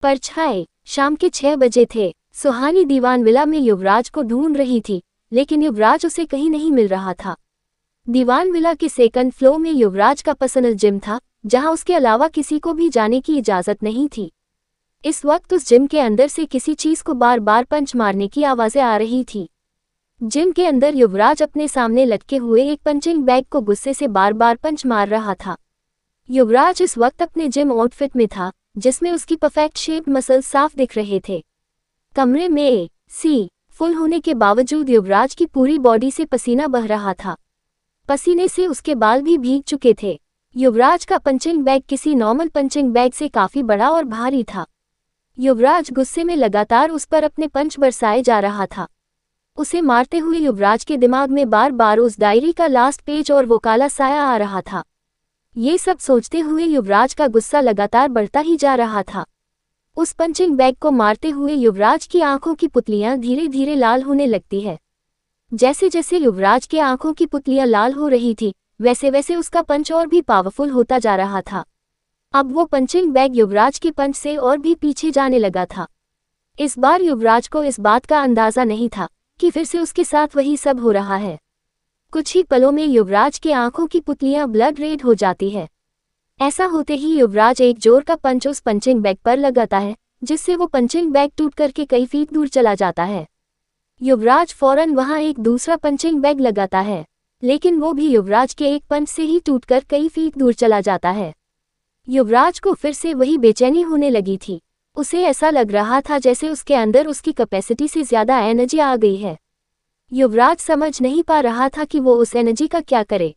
परछाई शाम के 6 बजे थे। सुहानी दीवान विला में युवराज को ढूंढ रही थी, लेकिन युवराज उसे कहीं नहीं मिल रहा था। दीवान विला के सेकंड फ्लोर में युवराज का पर्सनल जिम था, जहां उसके अलावा किसी को भी जाने की इजाजत नहीं थी। इस वक्त उस जिम के अंदर से किसी चीज को बार बार पंच मारने की आवाजें आ रही थी। जिम के अंदर युवराज अपने सामने लटके हुए एक पंचिंग बैग को गुस्से से बार बार पंच मार रहा था। युवराज इस वक्त अपने जिम आउटफिट में था, जिसमें उसकी परफेक्ट शेप मसल्स साफ दिख रहे थे। कमरे में एसी फुल होने के बावजूद युवराज की पूरी बॉडी से पसीना बह रहा था। पसीने से उसके बाल भी भीग चुके थे। युवराज का पंचिंग बैग किसी नॉर्मल पंचिंग बैग से काफी बड़ा और भारी था। युवराज गुस्से में लगातार उस पर अपने पंच बरसाए जा रहा था। उसे मारते हुए युवराज के दिमाग में बार बार उस डायरी का लास्ट पेज और वो काला साया आ रहा था। ये सब सोचते हुए युवराज का गुस्सा लगातार बढ़ता ही जा रहा था। उस पंचिंग बैग को मारते हुए युवराज की आंखों की पुतलियां धीरे धीरे लाल होने लगती है। जैसे जैसे युवराज के आंखों की पुतलियां लाल हो रही थी, वैसे वैसे उसका पंच और भी पावरफुल होता जा रहा था। अब वो पंचिंग बैग युवराज के पंच से और भी पीछे जाने लगा था। इस बार युवराज को इस बात का अंदाजा नहीं था कि फिर से उसके साथ वही सब हो रहा है। कुछ ही पलों में युवराज की आंखों की पुतलियां ब्लड रेड हो जाती है। ऐसा होते ही युवराज एक जोर का पंच उस पंचिंग बैग पर लगाता है, जिससे वो पंचिंग बैग टूट करके कई फीट दूर चला जाता है। युवराज फौरन वहां एक दूसरा पंचिंग बैग लगाता है, लेकिन वो भी युवराज के एक पंच से ही टूटकर कई फीट दूर चला जाता है। युवराज को फिर से वही बेचैनी होने लगी थी। उसे ऐसा लग रहा था जैसे उसके अंदर उसकी कैपेसिटी से ज्यादा एनर्जी आ गई है। युवराज समझ नहीं पा रहा था कि वो उस एनर्जी का क्या करे।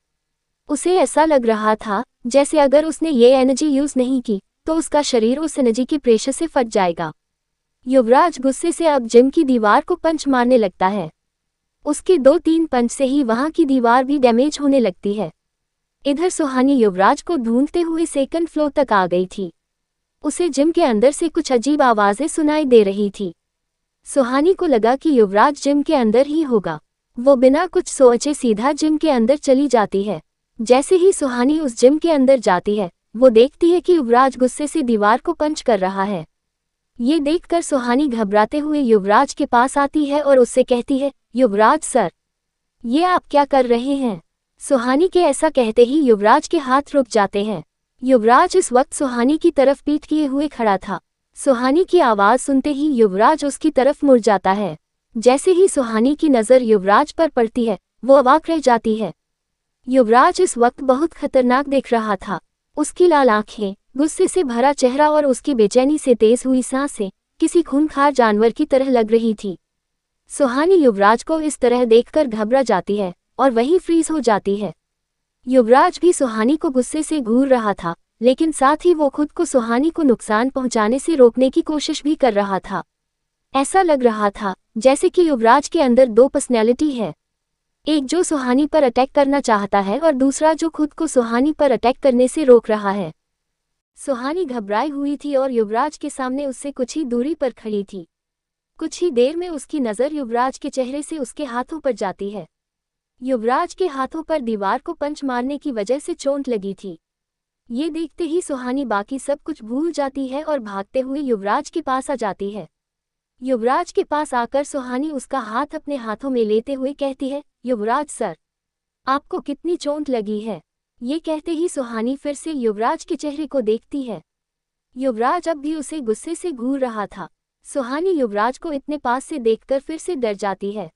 उसे ऐसा लग रहा था जैसे अगर उसने ये एनर्जी यूज नहीं की तो उसका शरीर उस एनर्जी के प्रेशर से फट जाएगा। युवराज गुस्से से अब जिम की दीवार को पंच मारने लगता है। उसके 2-3 पंच से ही वहां की दीवार भी डैमेज होने लगती है। इधर सुहानी युवराज को ढूंढते हुए सेकंड फ्लोर तक आ गई थी। उसे जिम के अंदर से कुछ अजीब आवाजें सुनाई दे रही थी। सुहानी को लगा कि युवराज जिम के अंदर ही होगा। वो बिना कुछ सोचे सीधा जिम के अंदर चली जाती है। जैसे ही सुहानी उस जिम के अंदर जाती है, वो देखती है कि युवराज गुस्से से दीवार को पंच कर रहा है। ये देखकर सुहानी घबराते हुए युवराज के पास आती है और उससे कहती है, युवराज सर, ये आप क्या कर रहे हैं? सुहानी के ऐसा कहते ही युवराज के हाथ रुक जाते हैं। युवराज इस वक्त सुहानी की तरफ पीठ किए हुए खड़ा था। सुहानी की आवाज सुनते ही युवराज उसकी तरफ मुड़ जाता है। जैसे ही सुहानी की नजर युवराज पर पड़ती है, वो अवाक रह जाती है। युवराज इस वक्त बहुत खतरनाक दिख रहा था। उसकी लाल आंखें, गुस्से से भरा चेहरा और उसकी बेचैनी से तेज हुई सांसें किसी खूंखार जानवर की तरह लग रही थी। सुहानी युवराज को इस तरह देखकर घबरा जाती है और वहीं फ्रीज हो जाती है। युवराज भी सुहानी को गुस्से से घूर रहा था, लेकिन साथ ही वो खुद को सुहानी को नुकसान पहुंचाने से रोकने की कोशिश भी कर रहा था। ऐसा लग रहा था जैसे कि युवराज के अंदर 2 पर्सनैलिटी है, एक जो सुहानी पर अटैक करना चाहता है और दूसरा जो खुद को सुहानी पर अटैक करने से रोक रहा है। सुहानी घबराई हुई थी और युवराज के सामने उससे कुछ ही दूरी पर खड़ी थी। कुछ ही देर में उसकी नज़र युवराज के चेहरे से उसके हाथों पर जाती है। युवराज के हाथों पर दीवार को पंच मारने की वजह से चोट लगी थी। ये देखते ही सुहानी बाकी सब कुछ भूल जाती है और भागते हुए युवराज के पास आ जाती है। युवराज के पास आकर सुहानी उसका हाथ अपने हाथों में लेते हुए कहती है, युवराज सर, आपको कितनी चोट लगी है? ये कहते ही सुहानी फिर से युवराज के चेहरे को देखती है। युवराज अब भी उसे गुस्से से घूर रहा था। सुहानी युवराज को इतने पास से देखकर फिर से डर जाती है।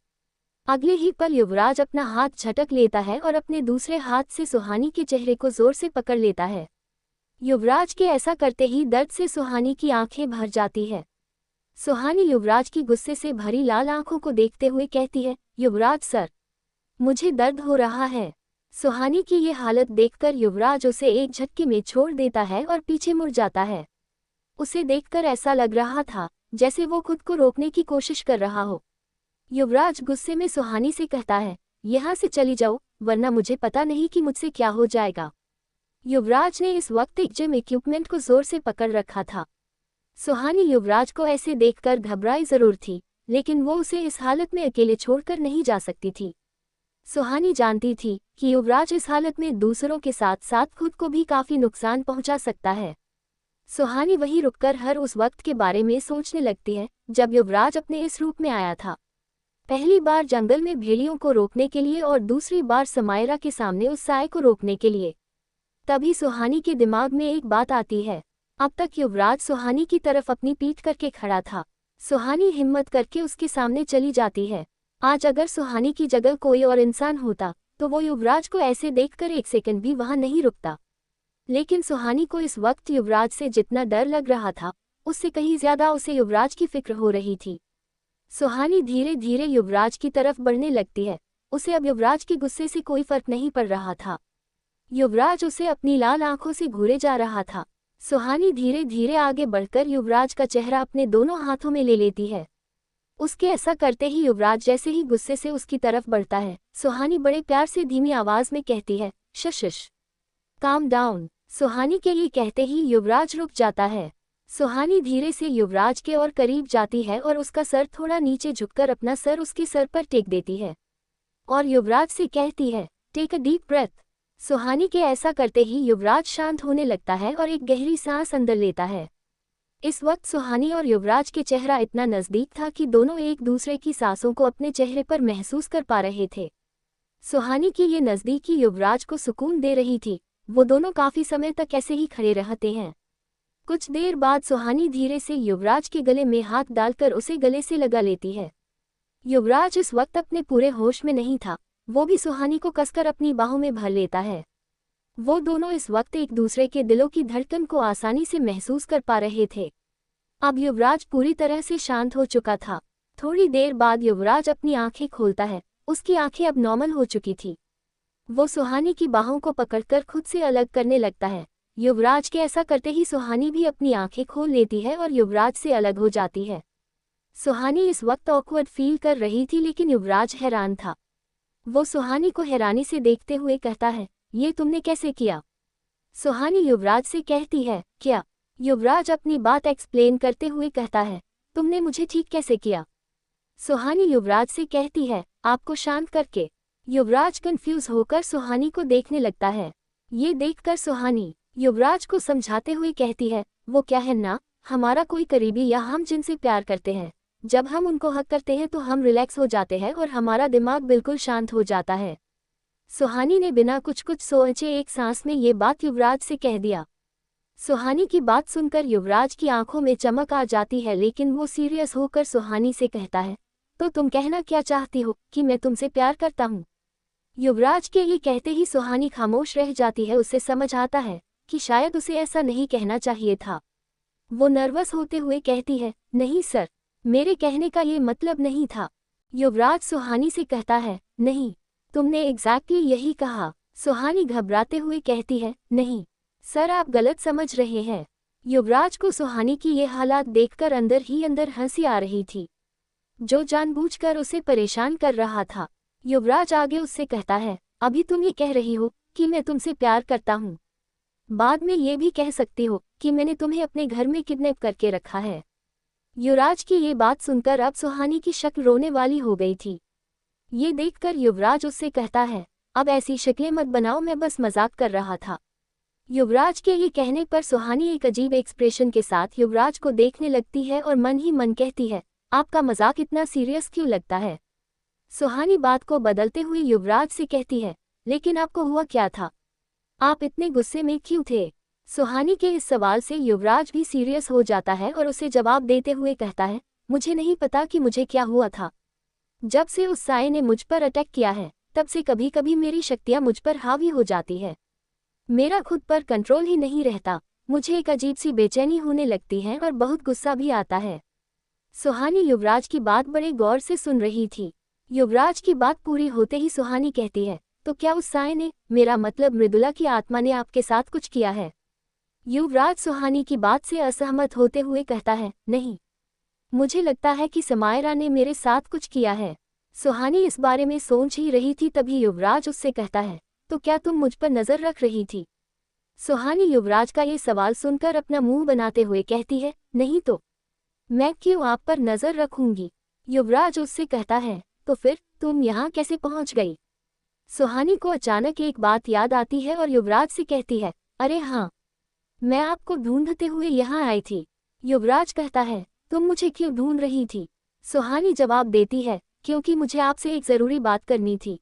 अगले ही पल युवराज अपना हाथ झटक लेता है और अपने दूसरे हाथ से सुहानी के चेहरे को जोर से पकड़ लेता है। युवराज के ऐसा करते ही दर्द से सुहानी की आंखें भर जाती है। सुहानी युवराज की गुस्से से भरी लाल आंखों को देखते हुए कहती है, युवराज सर, मुझे दर्द हो रहा है। सुहानी की ये हालत देखकर युवराज उसे एक झटके में छोड़ देता है और पीछे मुड़ जाता है। उसे देखकर ऐसा लग रहा था जैसे वो खुद को रोकने की कोशिश कर रहा हो। युवराज गुस्से में सुहानी से कहता है, यहाँ से चली जाओ, वरना मुझे पता नहीं कि मुझसे क्या हो जाएगा। युवराज ने इस वक्त एक जिम इक्विपमेंट को जोर से पकड़ रखा था। सुहानी युवराज को ऐसे देखकर घबराई जरूर थी, लेकिन वो उसे इस हालत में अकेले छोड़कर नहीं जा सकती थी। सुहानी जानती थी कि युवराज इस हालत में दूसरों के साथ साथ खुद को भी काफी नुकसान पहुंचा सकता है। सुहानी वहीं रुककर हर उस वक्त के बारे में सोचने लगती है जब युवराज अपने इस रूप में आया था। पहली बार जंगल में भेड़ियों को रोकने के लिए और दूसरी बार समायरा के सामने उस साय को रोकने के लिए। तभी सुहानी के दिमाग में एक बात आती है। अब तक युवराज सुहानी की तरफ अपनी पीठ करके खड़ा था। सुहानी हिम्मत करके उसके सामने चली जाती है। आज अगर सुहानी की जगह कोई और इंसान होता तो वो युवराज को ऐसे देखकर एक सेकंड भी वहां नहीं रुकता। लेकिन सुहानी को इस वक्त युवराज से जितना डर लग रहा था उससे कहीं ज्यादा उसे युवराज की फिक्र हो रही थी। सुहानी धीरे धीरे युवराज की तरफ बढ़ने लगती है। उसे अब युवराज के गुस्से से कोई फर्क नहीं पड़ रहा था। युवराज उसे अपनी लाल आंखों से घूरे जा रहा था। सुहानी धीरे धीरे आगे बढ़कर युवराज का चेहरा अपने दोनों हाथों में ले लेती है। उसके ऐसा करते ही युवराज जैसे ही गुस्से से उसकी तरफ बढ़ता है, सुहानी बड़े प्यार से धीमी आवाज में कहती है, शश काम डाउन। सुहानी के ये कहते ही युवराज रुक जाता है। सुहानी धीरे से युवराज के और करीब जाती है और उसका सर थोड़ा नीचे झुककर अपना सर उसके सर पर टेक देती है और युवराज से कहती है, टेक अ डीप ब्रेथ। सुहानी के ऐसा करते ही युवराज शांत होने लगता है और एक गहरी सांस अंदर लेता है। इस वक्त सुहानी और युवराज के चेहरा इतना नजदीक था कि दोनों एक दूसरे की सांसों को अपने चेहरे पर महसूस कर पा रहे थे। सुहानी की ये नजदीकी युवराज को सुकून दे रही थी। वो दोनों काफी समय तक ऐसे ही खड़े रहते हैं। कुछ देर बाद सुहानी धीरे से युवराज के गले में हाथ डालकर उसे गले से लगा लेती है। युवराज इस वक्त अपने पूरे होश में नहीं था। वो भी सुहानी को कसकर अपनी बाहों में भर लेता है। वो दोनों इस वक्त एक दूसरे के दिलों की धड़कन को आसानी से महसूस कर पा रहे थे। अब युवराज पूरी तरह से शांत हो चुका था। थोड़ी देर बाद युवराज अपनी आंखें खोलता है। उसकी आंखें अब नॉर्मल हो चुकी थी। वो सुहानी की बाहों को पकड़कर खुद से अलग करने लगता है। युवराज के ऐसा करते ही सुहानी भी अपनी आंखें खोल लेती है और युवराज से अलग हो जाती है। सुहानी इस वक्त ऑकवर्ड फील कर रही थी, लेकिन युवराज हैरान था। वो सुहानी को हैरानी से देखते हुए कहता है, ये तुमने कैसे किया? सुहानी युवराज से कहती है, क्या? युवराज अपनी बात एक्सप्लेन करते हुए कहता है, तुमने मुझे ठीक कैसे किया? सुहानी युवराज से कहती है, आपको शांत करके। युवराज कंफ्यूज होकर सुहानी को देखने लगता है। ये देखकर सुहानी युवराज को समझाते हुए कहती है, वो क्या है ना, हमारा कोई करीबी या हम जिनसे प्यार करते हैं, जब हम उनको हक करते हैं तो हम रिलैक्स हो जाते हैं और हमारा दिमाग बिल्कुल शांत हो जाता है। सुहानी ने बिना कुछ सोचे एक सांस में ये बात युवराज से कह दिया। सुहानी की बात सुनकर युवराज की आंखों में चमक आ जाती है, लेकिन वो सीरियस होकर सुहानी से कहता है, तो तुम कहना क्या चाहती हो कि मैं तुमसे प्यार करता हूँ? युवराज के ये कहते ही सुहानी खामोश रह जाती है। उसे समझ आता है कि शायद उसे ऐसा नहीं कहना चाहिए था। वो नर्वस होते हुए कहती है, नहीं सर, मेरे कहने का ये मतलब नहीं था। युवराज सुहानी से कहता है, नहीं, तुमने एग्जैक्टली यही कहा। सुहानी घबराते हुए कहती है, नहीं सर, आप गलत समझ रहे हैं। युवराज को सुहानी की ये हालात देखकर अंदर ही अंदर हंसी आ रही थी, जो जानबूझकर उसे परेशान कर रहा था। युवराज आगे उससे कहता है, अभी तुम ये कह रही हो कि मैं तुमसे प्यार करता हूँ, बाद में ये भी कह सकती हो कि मैंने तुम्हें अपने घर में किडनैप करके रखा है। युवराज की ये बात सुनकर अब सुहानी की शक्ल रोने वाली हो गई थी। ये देखकर युवराज उससे कहता है, अब ऐसी शक्लें मत बनाओ, मैं बस मजाक कर रहा था। युवराज के ये कहने पर सुहानी एक अजीब एक्सप्रेशन के साथ युवराज को देखने लगती है और मन ही मन कहती है, आपका मजाक इतना सीरियस क्यों लगता है? सुहानी बात को बदलते हुए युवराज से कहती है, लेकिन आपको हुआ क्या था? आप इतने गुस्से में क्यों थे? सुहानी के इस सवाल से युवराज भी सीरियस हो जाता है और उसे जवाब देते हुए कहता है, मुझे नहीं पता कि मुझे क्या हुआ था। जब से उस साये ने मुझ पर अटैक किया है, तब से कभी कभी मेरी शक्तियां मुझ पर हावी हो जाती है। मेरा खुद पर कंट्रोल ही नहीं रहता। मुझे एक अजीब सी बेचैनी होने लगती है और बहुत गुस्सा भी आता है। सुहानी युवराज की बात बड़े गौर से सुन रही थी। युवराज की बात पूरी होते ही सुहानी कहती है, तो क्या उस साये ने, मेरा मतलब मृदुला की आत्मा ने आपके साथ कुछ किया है? युवराज सुहानी की बात से असहमत होते हुए कहता है, नहीं, मुझे लगता है कि समायरा ने मेरे साथ कुछ किया है। सुहानी इस बारे में सोच ही रही थी, तभी युवराज उससे कहता है, तो क्या तुम मुझ पर नजर रख रही थी? सुहानी युवराज का ये सवाल सुनकर अपना मुंह बनाते हुए कहती है, नहीं तो मैं क्यों आप पर नजर रखूंगी? युवराज उससे कहता है, तो फिर तुम यहाँ कैसे पहुंच गई? सुहानी को अचानक एक बात याद आती है और युवराज से कहती है, अरे हाँ, मैं आपको ढूंढते हुए यहाँ आई थी। युवराज कहता है, तुम मुझे क्यों ढूंढ रही थी? सुहानी जवाब देती है, क्योंकि मुझे आपसे एक जरूरी बात करनी थी।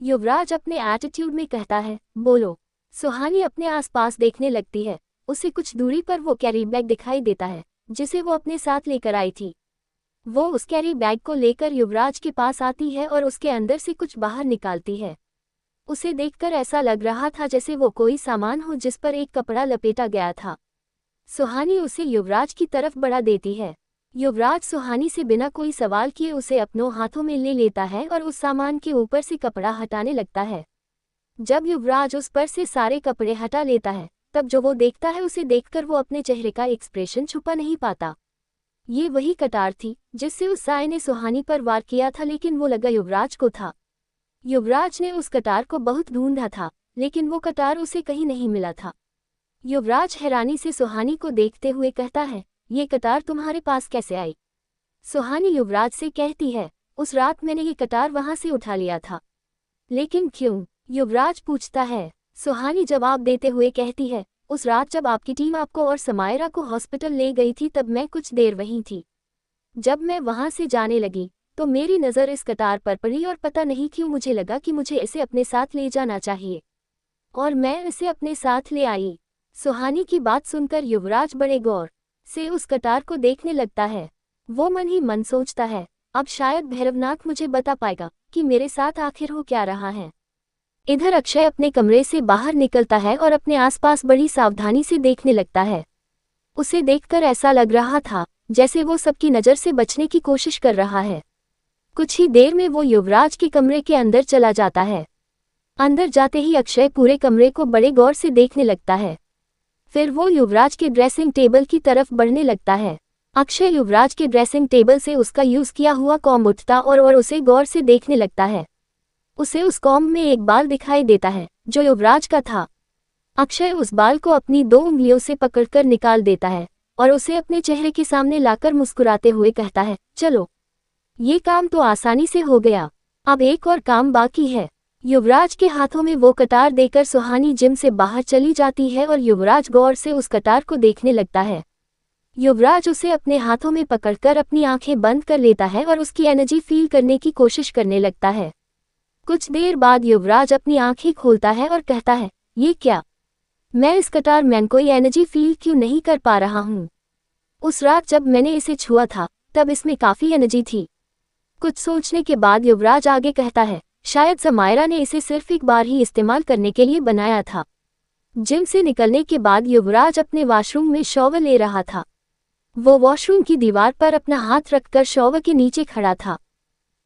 युवराज अपने एटीट्यूड में कहता है, बोलो। सुहानी अपने आसपास देखने लगती है। उसे कुछ दूरी पर वो कैरी बैग दिखाई देता है जिसे वो अपने साथ लेकर आई थी। वो उस कैरी बैग को लेकर युवराज के पास आती है और उसके अंदर से कुछ बाहर निकालती है। उसे देखकर ऐसा लग रहा था जैसे वो कोई सामान हो जिस पर एक कपड़ा लपेटा गया था। सुहानी उसे युवराज की तरफ बढ़ा देती है। युवराज सुहानी से बिना कोई सवाल किए उसे अपनों हाथों में ले लेता है और उस सामान के ऊपर से कपड़ा हटाने लगता है। जब युवराज उस पर से सारे कपड़े हटा लेता है, तब जो वो देखता है उसे देखकर वो अपने चेहरे का एक्सप्रेशन छुपा नहीं पाता। ये वही कटार थी जिससे उस साय ने सुहानी पर वार किया था, लेकिन वो लगा युवराज को था। युवराज ने उस कटार को बहुत ढूंढा था, लेकिन वो कटार उसे कहीं नहीं मिला था। युवराज हैरानी से सुहानी को देखते हुए कहता है, ये कटार तुम्हारे पास कैसे आई? सुहानी युवराज से कहती है, उस रात मैंने ये कटार वहां से उठा लिया था। लेकिन क्यों? युवराज पूछता है। सुहानी जवाब देते हुए कहती है, उस रात जब आपकी टीम आपको और समायरा को हॉस्पिटल ले गई थी तब मैं कुछ देर वहीं थी। जब मैं वहां से जाने लगी तो मेरी नज़र इस कतार पर पड़ी और पता नहीं क्यों मुझे लगा कि मुझे इसे अपने साथ ले जाना चाहिए, और मैं इसे अपने साथ ले आई। सुहानी की बात सुनकर युवराज बड़े गौर से उस कतार को देखने लगता है। वो मन ही मन सोचता है, अब शायद भैरवनाथ मुझे बता पाएगा कि मेरे साथ आखिर हो क्या रहा है। इधर अक्षय अपने कमरे से बाहर निकलता है और अपने आसपास बड़ी सावधानी से देखने लगता है। उसे देखकर ऐसा लग रहा था जैसे वो सबकी नज़र से बचने की कोशिश कर रहा है। कुछ ही देर में वो युवराज के कमरे के अंदर चला जाता है। अंदर जाते ही अक्षय पूरे कमरे को बड़े गौर से देखने लगता है। फिर वो युवराज के ड्रेसिंग टेबल की तरफ बढ़ने लगता है। अक्षय युवराज के ड्रेसिंग टेबल से उसका यूज किया हुआ कॉम्ब उठता और उसे गौर से देखने लगता है। उसे उस कॉम्ब में एक बाल दिखाई देता है जो युवराज का था। अक्षय उस बाल को अपनी 2 उंगलियों से पकड़कर निकाल देता है और उसे अपने चेहरे के सामने लाकर मुस्कुराते हुए कहता है, चलो, ये काम तो आसानी से हो गया, अब एक और काम बाकी है। युवराज के हाथों में वो कतार देकर सुहानी जिम से बाहर चली जाती है और युवराज गौर से उस कतार को देखने लगता है। युवराज उसे अपने हाथों में पकड़कर अपनी आंखें बंद कर लेता है और उसकी एनर्जी फील करने की कोशिश करने लगता है। कुछ देर बाद युवराज अपनी आंखें खोलता है और कहता है, ये क्या? मैं इस कतार में कोई एनर्जी फील क्यों नहीं कर पा रहा हूँ? उस रात जब मैंने इसे छुआ था तब इसमें काफ़ी एनर्जी थी। कुछ सोचने के बाद युवराज आगे कहता है, शायद समायरा ने इसे सिर्फ एक बार ही इस्तेमाल करने के लिए बनाया था। जिम से निकलने के बाद युवराज अपने वॉशरूम में शॉवर ले रहा था। वो वॉशरूम की दीवार पर अपना हाथ रखकर शॉवर के नीचे खड़ा था।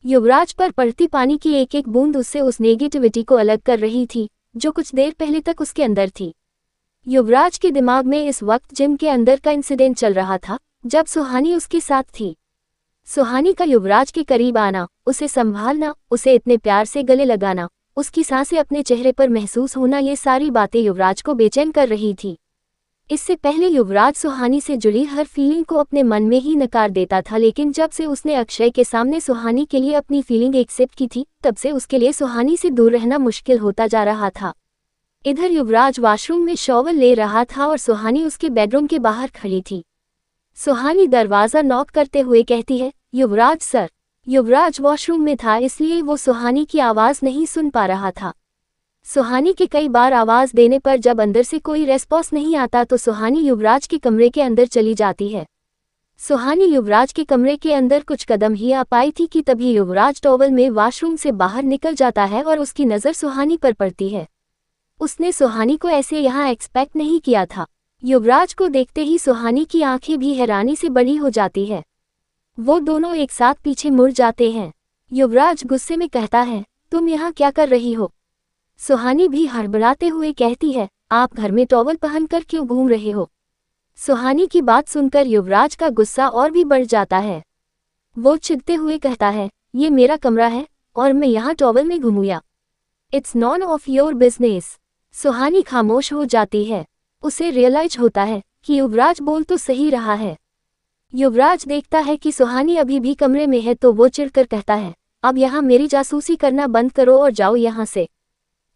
युवराज पर पड़ती पानी की एक एक बूंद उससे उस नेगेटिविटी को अलग कर रही थी जो कुछ देर पहले तक उसके अंदर थी। युवराज के दिमाग में इस वक्त जिम के अंदर का इंसिडेंट चल रहा था जब सुहानी उसके साथ थी। सुहानी का युवराज के करीब आना, उसे संभालना, उसे इतने प्यार से गले लगाना, उसकी सांसें अपने चेहरे पर महसूस होना, ये सारी बातें युवराज को बेचैन कर रही थी। इससे पहले युवराज सुहानी से जुड़ी हर फीलिंग को अपने मन में ही नकार देता था, लेकिन जब से उसने अक्षय के सामने सुहानी के लिए अपनी फीलिंग एक्सेप्ट की थी तब से उसके लिए सुहानी से दूर रहना मुश्किल होता जा रहा था। इधर युवराज वॉशरूम में शॉवर ले रहा था और सुहानी उसके बेडरूम के बाहर खड़ी थी। सुहानी दरवाज़ा नॉक करते हुए कहती है, युवराज सर। युवराज वॉशरूम में था इसलिए वो सुहानी की आवाज़ नहीं सुन पा रहा था। सुहानी के कई बार आवाज़ देने पर जब अंदर से कोई रेस्पॉन्स नहीं आता तो सुहानी युवराज के कमरे के अंदर चली जाती है। सुहानी युवराज के कमरे के अंदर कुछ कदम ही आ पाई थी कि तभी युवराज टॉवल में वॉशरूम से बाहर निकल जाता है और उसकी नज़र सुहानी पर पड़ती है। उसने सुहानी को ऐसे यहाँ एक्सपेक्ट नहीं किया था। युवराज को देखते ही सुहानी की आंखें भी हैरानी से बड़ी हो जाती है। वो दोनों एक साथ पीछे मुड़ जाते हैं। युवराज गुस्से में कहता है, तुम यहाँ क्या कर रही हो? सुहानी भी हड़बड़ाते हुए कहती है, आप घर में टॉवल पहनकर क्यों घूम रहे हो? सुहानी की बात सुनकर युवराज का गुस्सा और भी बढ़ जाता है। वो चिढ़ते हुए कहता है, ये मेरा कमरा है और मैं यहाँ टॉवल में घूमूंगा। It's none of your business. Suhani खामोश हो जाती है। उसे रियलाइज होता है कि युवराज बोल तो सही रहा है। युवराज देखता है कि सुहानी अभी भी कमरे में है तो वो चिढ़कर कहता है, अब यहाँ मेरी जासूसी करना बंद करो और जाओ यहाँ से।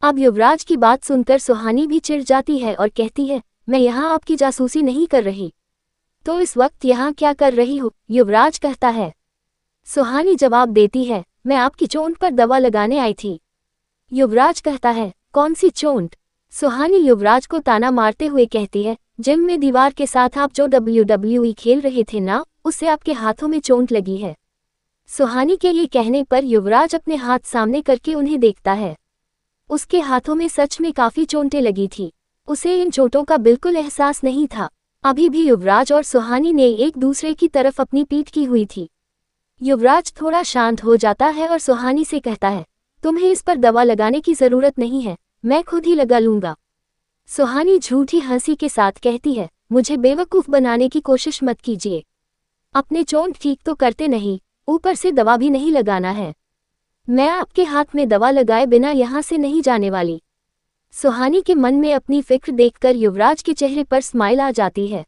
अब युवराज की बात सुनकर सुहानी भी चिढ़ जाती है और कहती है, मैं यहाँ आपकी जासूसी नहीं कर रही। तो इस वक्त यहाँ क्या कर रही हो? युवराज कहता है। सुहानी जवाब देती है, मैं आपकी चोट पर दवा लगाने आई थी। युवराज कहता है, कौन सी चोट? सुहानी युवराज को ताना मारते हुए कहती है, जिम में दीवार के साथ आप जो WWE खेल रहे थे ना, उससे आपके हाथों में चोट लगी है। सुहानी के ये कहने पर युवराज अपने हाथ सामने करके उन्हें देखता है। उसके हाथों में सच में काफी चोटें लगी थी। उसे इन चोटों का बिल्कुल एहसास नहीं था। अभी भी युवराज और सुहानी ने एक दूसरे की तरफ अपनी पीठ की हुई थी। युवराज थोड़ा शांत हो जाता है और सुहानी से कहता है, तुम्हें इस पर दवा लगाने की जरूरत नहीं है, मैं खुद ही लगा लूंगा। सुहानी झूठी हंसी के साथ कहती है, मुझे बेवकूफ बनाने की कोशिश मत कीजिए। अपने चोट ठीक तो करते नहीं, ऊपर से दवा भी नहीं लगाना है। मैं आपके हाथ में दवा लगाए बिना यहाँ से नहीं जाने वाली। सुहानी के मन में अपनी फिक्र देखकर युवराज के चेहरे पर स्माइल आ जाती है।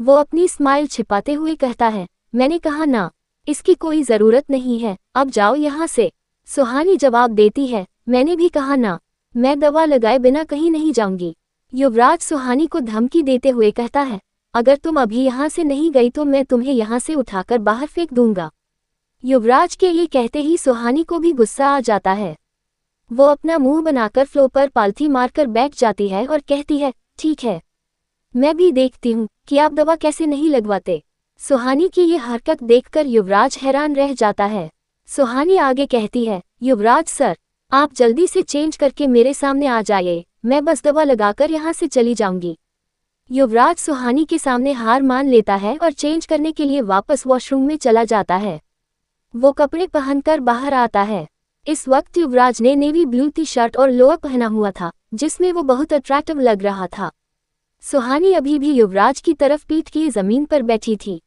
वो अपनी स्माइल छिपाते हुए कहता है, मैंने कहा ना, इसकी कोई जरूरत नहीं है, अब जाओ यहाँ से। सुहानी जवाब देती है, मैंने भी कहा ना, मैं दवा लगाए बिना कहीं नहीं जाऊंगी। युवराज सुहानी को धमकी देते हुए कहता है, अगर तुम अभी यहाँ से नहीं गई तो मैं तुम्हें यहाँ से उठाकर बाहर फेंक दूंगा। युवराज के ये कहते ही सुहानी को भी गुस्सा आ जाता है। वो अपना मुंह बनाकर फ्लोर पर पालथी मारकर बैठ जाती है और कहती है, ठीक है, मैं भी देखती हूँ कि आप दवा कैसे नहीं लगवाते। सुहानी की ये हरकत देखकर युवराज हैरान रह जाता है। सुहानी आगे कहती है, युवराज सर, आप जल्दी से चेंज करके मेरे सामने आ जाइए, मैं बस दवा लगाकर यहाँ से चली जाऊंगी। युवराज सुहानी के सामने हार मान लेता है और चेंज करने के लिए वापस वॉशरूम में चला जाता है। वो कपड़े पहनकर बाहर आता है। इस वक्त युवराज ने नेवी ब्लू टी शर्ट और लोअर पहना हुआ था, जिसमें वो बहुत अट्रैक्टिव लग रहा था। सुहानी अभी भी युवराज की तरफ पीठ किए जमीन पर बैठी थी।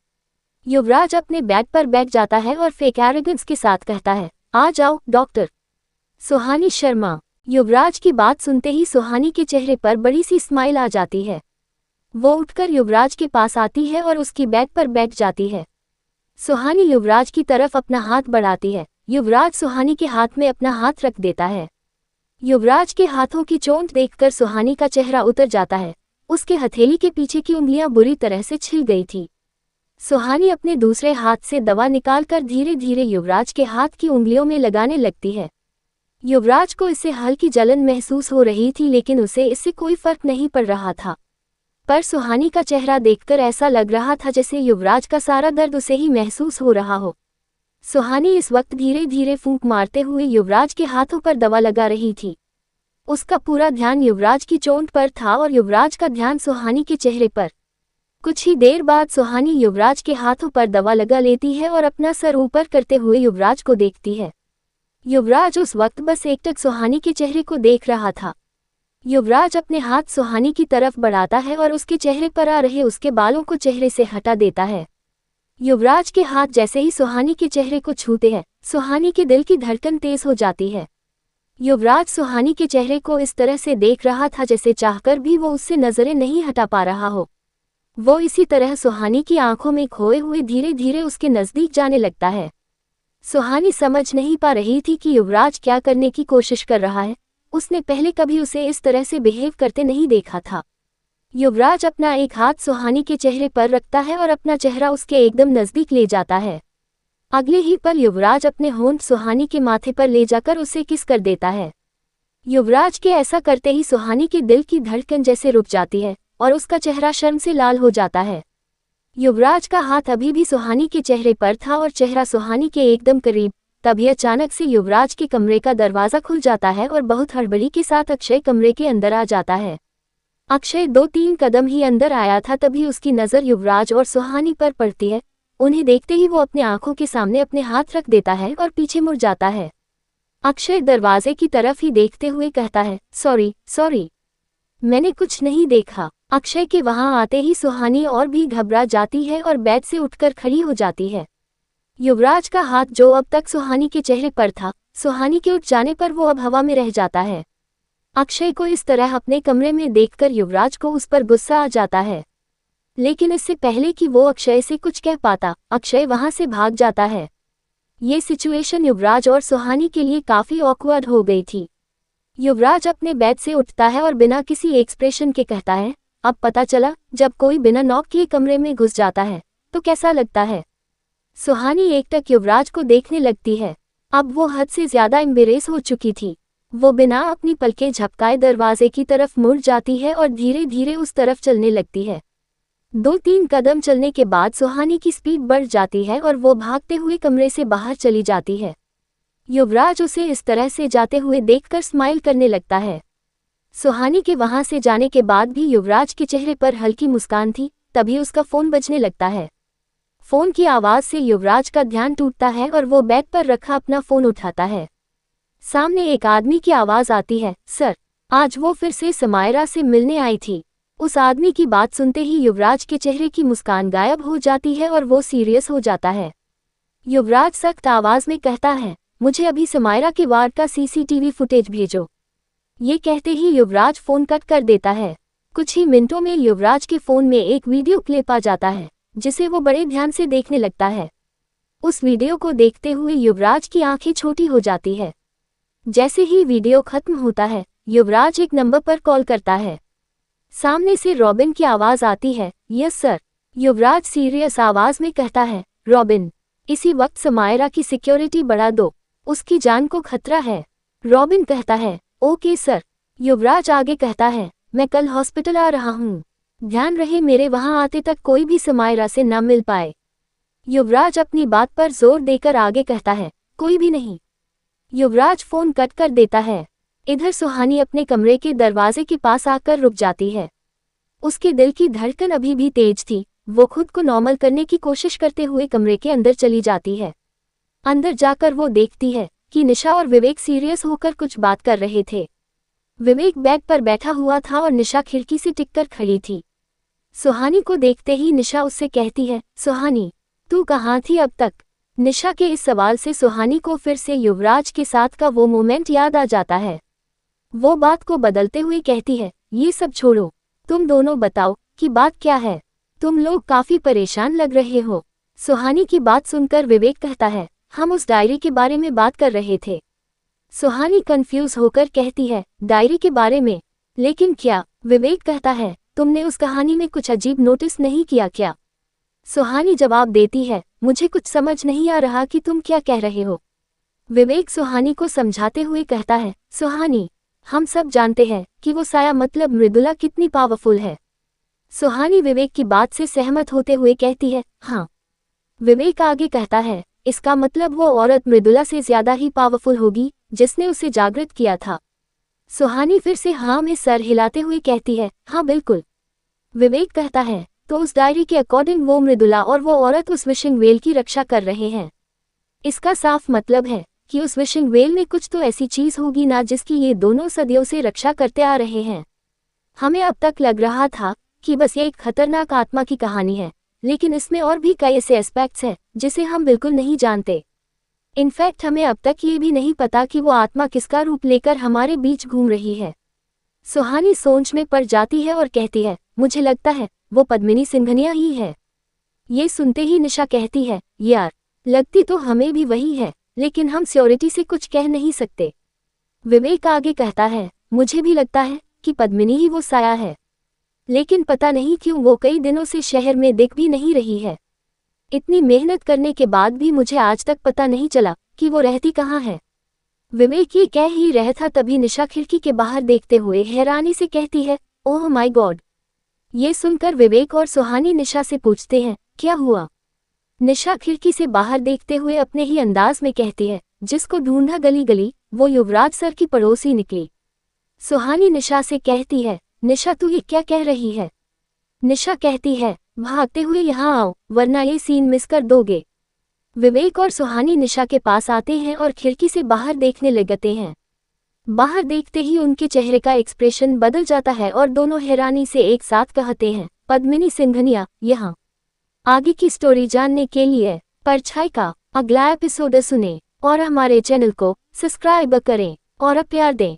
युवराज अपने बेड पर बैठ जाता है और फेक एरोगेंस के साथ कहता है, आ जाओ डॉक्टर। सुहानी शर्मा। युवराज की बात सुनते ही सुहानी के चेहरे पर बड़ी सी स्माइल आ जाती है। वो उठकर युवराज के पास आती है और उसकी बेड पर बैठ जाती है। सुहानी युवराज की तरफ अपना हाथ बढ़ाती है। युवराज सुहानी के हाथ में अपना हाथ रख देता है। युवराज के हाथों की चोट देखकर सुहानी का चेहरा उतर जाता है। उसके हथेली के पीछे की उंगलियां बुरी तरह से छिल गई थी। सुहानी अपने दूसरे हाथ से दवा निकालकर धीरे धीरे युवराज के हाथ की उंगलियों में लगाने लगती है। युवराज को इससे हल्की जलन महसूस हो रही थी, लेकिन उसे इससे कोई फर्क नहीं पड़ रहा था। पर सुहानी का चेहरा देखकर ऐसा लग रहा था जैसे युवराज का सारा दर्द उसे ही महसूस हो रहा हो। सुहानी इस वक्त धीरे धीरे फूंक मारते हुए युवराज के हाथों पर दवा लगा रही थी। उसका पूरा ध्यान युवराज की चोट पर था और युवराज का ध्यान सुहानी के चेहरे पर। कुछ ही देर बाद सुहानी युवराज के हाथों पर दवा लगा लेती है और अपना सर ऊपर करते हुए युवराज को देखती है। युवराज उस वक्त बस एकटक सुहानी के चेहरे को देख रहा था। युवराज अपने हाथ सुहानी की तरफ बढ़ाता है और उसके चेहरे पर आ रहे उसके बालों को चेहरे से हटा देता है। युवराज के हाथ जैसे ही सुहानी के चेहरे को छूते हैं, सुहानी के दिल की धड़कन तेज हो जाती है। युवराज सुहानी के चेहरे को इस तरह से देख रहा था जैसे चाहकर भी वो उससे नजरें नहीं हटा पा रहा हो। वो इसी तरह सुहानी की आंखों में खोए हुए धीरे धीरे उसके नजदीक जाने लगता है। सुहानी समझ नहीं पा रही थी कि युवराज क्या करने की कोशिश कर रहा है। उसने पहले कभी उसे इस तरह से बिहेव करते नहीं देखा था। युवराज अपना एक हाथ सुहानी के चेहरे पर रखता है और अपना चेहरा उसके एकदम नजदीक ले जाता है। अगले ही पल युवराज अपने होंठ सुहानी के माथे पर ले जाकर उसे किस कर देता है। युवराज के ऐसा करते ही सुहानी के दिल की धड़कन जैसे रुक जाती है और उसका चेहरा शर्म से लाल हो जाता है। युवराज का हाथ अभी भी सुहानी के चेहरे पर था और चेहरा सुहानी के एकदम करीब। तभी अचानक से युवराज के कमरे का दरवाजा खुल जाता है और बहुत हड़बड़ी के साथ अक्षय कमरे के अंदर आ जाता है। अक्षय 2-3 कदम ही अंदर आया था तभी उसकी नज़र युवराज और सुहानी पर पड़ती है। उन्हें देखते ही वो अपने आंखों के सामने अपने हाथ रख देता है और पीछे मुड़ जाता है। अक्षय दरवाजे की तरफ ही देखते हुए कहता है, सॉरी, मैंने कुछ नहीं देखा। अक्षय के वहां आते ही सुहानी और भी घबरा जाती है और बेड से उठकर खड़ी हो जाती है। युवराज का हाथ जो अब तक सुहानी के चेहरे पर था, सुहानी के उठ जाने पर वो अब हवा में रह जाता है। अक्षय को इस तरह अपने कमरे में देखकर युवराज को उस पर गुस्सा आ जाता है, लेकिन इससे पहले कि वो अक्षय से कुछ कह पाता, अक्षय वहां से भाग जाता है। ये सिचुएशन युवराज और सुहानी के लिए काफी ऑकवर्ड हो गई थी। युवराज अपने बेड से उठता है और बिना किसी एक्सप्रेशन के कहता है, अब पता चला जब कोई बिना नॉक किए कमरे में घुस जाता है तो कैसा लगता है। सुहानी एकटक युवराज को देखने लगती है। अब वो हद से ज्यादा एम्बेरेस हो चुकी थी। वो बिना अपनी पलकें झपकाए दरवाजे की तरफ मुड़ जाती है और धीरे धीरे उस तरफ चलने लगती है। 2-3 कदम चलने के बाद सुहानी की स्पीड बढ़ जाती है और वो भागते हुए कमरे से बाहर चली जाती है। युवराज उसे इस तरह से जाते हुए देखकर स्माइल करने लगता है। सुहानी के वहां से जाने के बाद भी युवराज के चेहरे पर हल्की मुस्कान थी। तभी उसका फोन बजने लगता है। फोन की आवाज से युवराज का ध्यान टूटता है और वो बेड पर रखा अपना फोन उठाता है। सामने एक आदमी की आवाज आती है, सर। आज वो फिर से समायरा से मिलने आई थी। उस आदमी की बात सुनते ही युवराज के चेहरे की मुस्कान गायब हो जाती है और वो सीरियस हो जाता है। युवराज सख्त आवाज में कहता है, मुझे अभी समायरा के वार्ड का सीसीटीवी फुटेज भेजो। ये कहते ही युवराज फोन कट कर देता है। कुछ ही मिनटों में युवराज के फोन में एक वीडियो क्लिप आ जाता है जिसे वो बड़े ध्यान से देखने लगता है। उस वीडियो को देखते हुए युवराज की आंखें छोटी हो जाती है। जैसे ही वीडियो खत्म होता है युवराज एक नंबर पर कॉल करता है। सामने से रॉबिन की आवाज आती है, यस सर। युवराज सीरियस आवाज में कहता है, रॉबिन, इसी वक्त समायरा की सिक्योरिटी बढ़ा दो, उसकी जान को खतरा है। रॉबिन कहता है, ओके सर। युवराज आगे कहता है, मैं कल हॉस्पिटल आ रहा हूँ, ध्यान रहे मेरे वहां आते तक कोई भी समायरा से न मिल पाए। युवराज अपनी बात पर जोर देकर आगे कहता है, कोई भी नहीं। युवराज फोन कट कर देता है। इधर सुहानी अपने कमरे के दरवाजे के पास आकर रुक जाती है। उसके दिल की धड़कन अभी भी तेज थी। वो खुद को नॉर्मल करने की कोशिश करते हुए कमरे के अंदर चली जाती है। अंदर जाकर वो देखती है कि निशा और विवेक सीरियस होकर कुछ बात कर रहे थे। विवेक बेड पर बैठा हुआ था और निशा खिड़की से टिककर खड़ी थी। सुहानी को देखते ही निशा उससे कहती है, सुहानी, तू कहाँ थी अब तक? निशा के इस सवाल से सुहानी को फिर से युवराज के साथ का वो मोमेंट याद आ जाता है। वो बात को बदलते हुए कहती है, ये सब छोड़ो, तुम दोनों बताओ कि बात क्या है? तुम लोग काफी परेशान लग रहे हो। सुहानी की बात सुनकर विवेक कहता है, हम उस डायरी के बारे में बात कर रहे थे। सुहानी कंफ्यूज होकर कहती है, डायरी के बारे में? लेकिन क्या? विवेक कहता है, तुमने उस कहानी में कुछ अजीब नोटिस नहीं किया क्या? सुहानी जवाब देती है, मुझे कुछ समझ नहीं आ रहा कि तुम क्या कह रहे हो। विवेक सुहानी को समझाते हुए कहता है, सुहानी, हम सब जानते हैं कि वो साया मतलब मृदुला कितनी पावरफुल है। सुहानी विवेक की बात से सहमत होते हुए कहती है, हाँ। विवेक आगे कहता है, इसका मतलब वो औरत मृदुला से ज्यादा ही पावरफुल होगी जिसने उसे जागृत किया था। सुहानी फिर से हाँ में सर हिलाते हुए कहती है, हाँ बिल्कुल। विवेक कहता है, तो उस डायरी के अकॉर्डिंग वो मृदुला और वो औरत उस विशिंग वेल की रक्षा कर रहे हैं। इसका साफ मतलब है कि उस विशिंग वेल में कुछ तो ऐसी चीज होगी ना जिसकी ये दोनों सदियों से रक्षा करते आ रहे हैं। हमें अब तक लग रहा था कि बस ये एक खतरनाक आत्मा की कहानी है, लेकिन इसमें और भी कई ऐसे एस्पेक्ट्स हैं जिसे हम बिल्कुल नहीं जानते। इनफैक्ट हमें अब तक ये भी नहीं पता कि वो आत्मा किसका रूप लेकर हमारे बीच घूम रही है। सुहानी सोच में पड़ जाती है और कहती है, मुझे लगता है वो पद्मिनी सिंघनिया ही है। ये सुनते ही निशा कहती है, यार, लगती तो हमें भी वही है, लेकिन हम श्योरिटी से कुछ कह नहीं सकते। विवेक आगे कहता है, मुझे भी लगता है कि पद्मिनी ही वो साया है, लेकिन पता नहीं क्यों वो कई दिनों से शहर में दिख भी नहीं रही है। इतनी मेहनत करने के बाद भी मुझे आज तक पता नहीं चला कि वो रहती कहाँ है। विवेक ये कह ही रहा था तभी निशा खिड़की के बाहर देखते हुए हैरानी से कहती है, ओह माय गॉड। ये सुनकर विवेक और सुहानी निशा से पूछते हैं, क्या हुआ? निशा खिड़की से बाहर देखते हुए अपने ही अंदाज में कहती है, जिसको ढूंढा गली गली वो युवराज सर की पड़ोसी निकली। सुहानी निशा से कहती है, निशा तू ये क्या कह रही है? निशा कहती है, भागते हुए यहाँ आओ वरना ये सीन मिस कर दोगे। विवेक और सुहानी निशा के पास आते हैं और खिड़की से बाहर देखने लगते हैं। बाहर देखते ही उनके चेहरे का एक्सप्रेशन बदल जाता है और दोनों हैरानी से एक साथ कहते हैं, पद्मिनी सिंघनिया यहाँ। आगे की स्टोरी जानने के लिए परछाई का अगला एपिसोड सुने और हमारे चैनल को सब्सक्राइब करें और प्यार दें।